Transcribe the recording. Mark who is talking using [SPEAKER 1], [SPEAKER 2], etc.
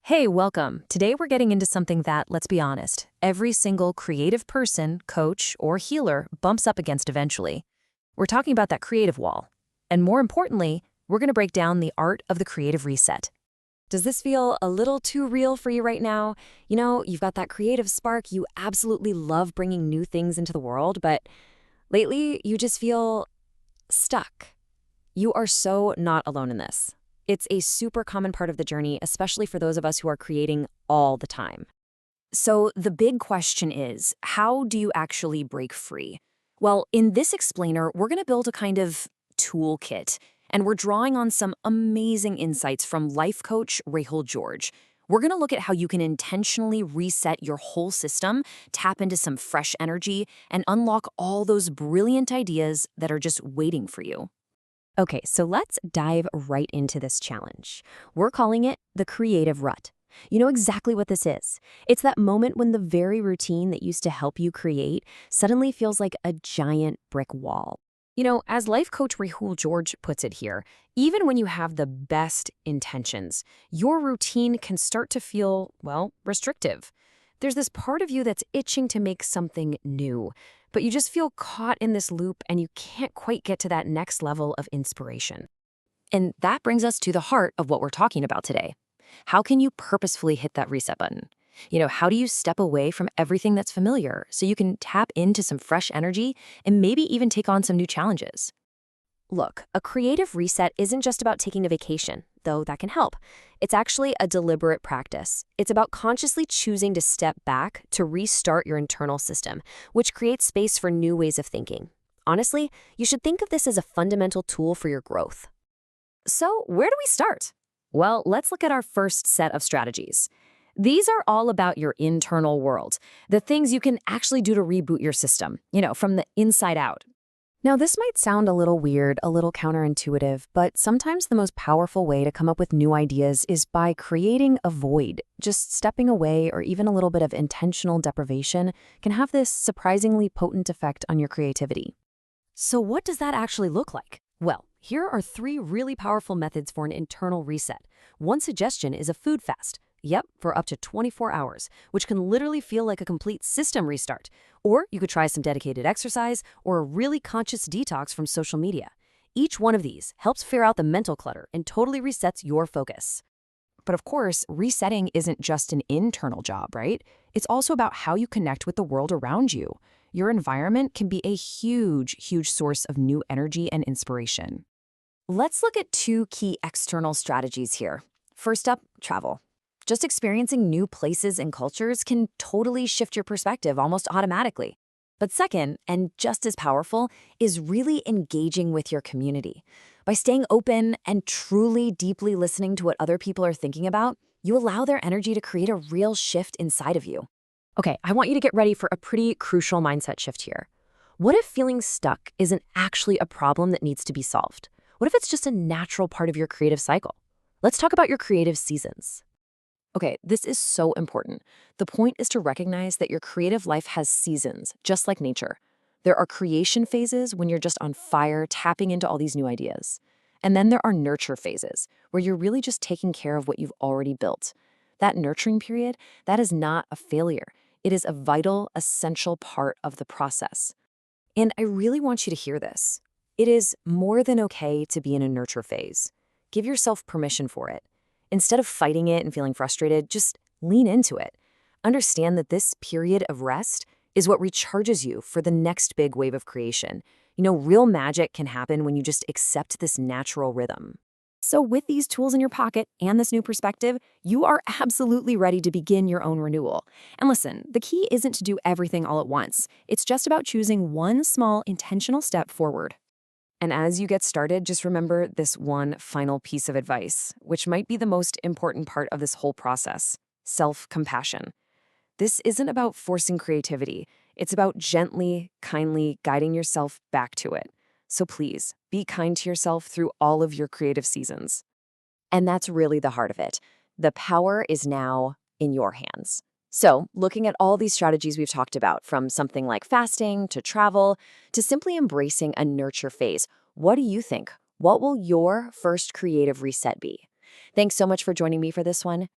[SPEAKER 1] Hey, welcome. Today we're getting into something that, let's be honest, every single creative person, coach, or healer bumps up against eventually. We're talking about that creative wall. And more importantly, we're going to break down the art of the creative reset. Does this feel a little too real for you right now? You've got that creative spark, you absolutely love bringing new things into the world, but lately you just feel stuck. You are so not alone in this. It's a super common part of the journey, especially for those of us who are creating all the time. So the big question is, how do you actually break free? Well, in this explainer, we're going to build a kind of toolkit, and we're drawing on some amazing insights from life coach Rahul George. We're going to look at how you can intentionally reset your whole system, tap into some fresh energy, and unlock all those brilliant ideas that are just waiting for you. Okay, so let's dive right into this challenge. We're calling it the creative rut. You know exactly what this is. It's that moment when the very routine that used to help you create suddenly feels like a giant brick wall. As life coach Rahul George puts it here, even when you have the best intentions, your routine can start to feel, well, restrictive. There's this part of you that's itching to make something new, but you just feel caught in this loop and you can't quite get to that next level of inspiration. And that brings us to the heart of what we're talking about today. How can you purposefully hit that reset button? How do you step away from everything that's familiar so you can tap into some fresh energy and maybe even take on some new challenges? Look, a creative reset isn't just about taking a vacation, though that can help. It's actually a deliberate practice. It's about consciously choosing to step back to restart your internal system, which creates space for new ways of thinking. Honestly, you should think of this as a fundamental tool for your growth. So, where do we start? Well, let's look at our first set of strategies. These are all about your internal world, the things you can actually do to reboot your system, from the inside out. Now, this might sound a little weird, a little counterintuitive, but sometimes the most powerful way to come up with new ideas is by creating a void. Just stepping away or even a little bit of intentional deprivation can have this surprisingly potent effect on your creativity. So what does that actually look like? Well, here are 3 really powerful methods for an internal reset. One suggestion is a food fast. Yep, for up to 24 hours, which can literally feel like a complete system restart. Or you could try some dedicated exercise or a really conscious detox from social media. Each one of these helps clear out the mental clutter and totally resets your focus. But of course, resetting isn't just an internal job, right? It's also about how you connect with the world around you. Your environment can be a huge source of new energy and inspiration. Let's look at 2 key external strategies here. First up, travel. Just experiencing new places and cultures can totally shift your perspective almost automatically. But second, and just as powerful, is really engaging with your community. By staying open and truly deeply listening to what other people are thinking about, you allow their energy to create a real shift inside of you. Okay, I want you to get ready for a pretty crucial mindset shift here. What if feeling stuck isn't actually a problem that needs to be solved? What if it's just a natural part of your creative cycle? Let's talk about your creative seasons. Okay, this is so important. The point is to recognize that your creative life has seasons, just like nature. There are creation phases when you're just on fire, tapping into all these new ideas. And then there are nurture phases, where you're really just taking care of what you've already built. That nurturing period, that is not a failure. It is a vital, essential part of the process. And I really want you to hear this. It is more than okay to be in a nurture phase. Give yourself permission for it. Instead of fighting it and feeling frustrated, just lean into it. Understand that this period of rest is what recharges you for the next big wave of creation. Real magic can happen when you just accept this natural rhythm. So with these tools in your pocket and this new perspective, you are absolutely ready to begin your own renewal. And listen, the key isn't to do everything all at once. It's just about choosing one small intentional step forward. And as you get started, just remember this one final piece of advice, which might be the most important part of this whole process: self-compassion. This isn't about forcing creativity. It's about gently, kindly guiding yourself back to it. So please, be kind to yourself through all of your creative seasons. And that's really the heart of it. The power is now in your hands. So, looking at all these strategies we've talked about, from something like fasting to travel to simply embracing a nurture phase, what do you think? What will your first creative reset be? Thanks so much for joining me for this one.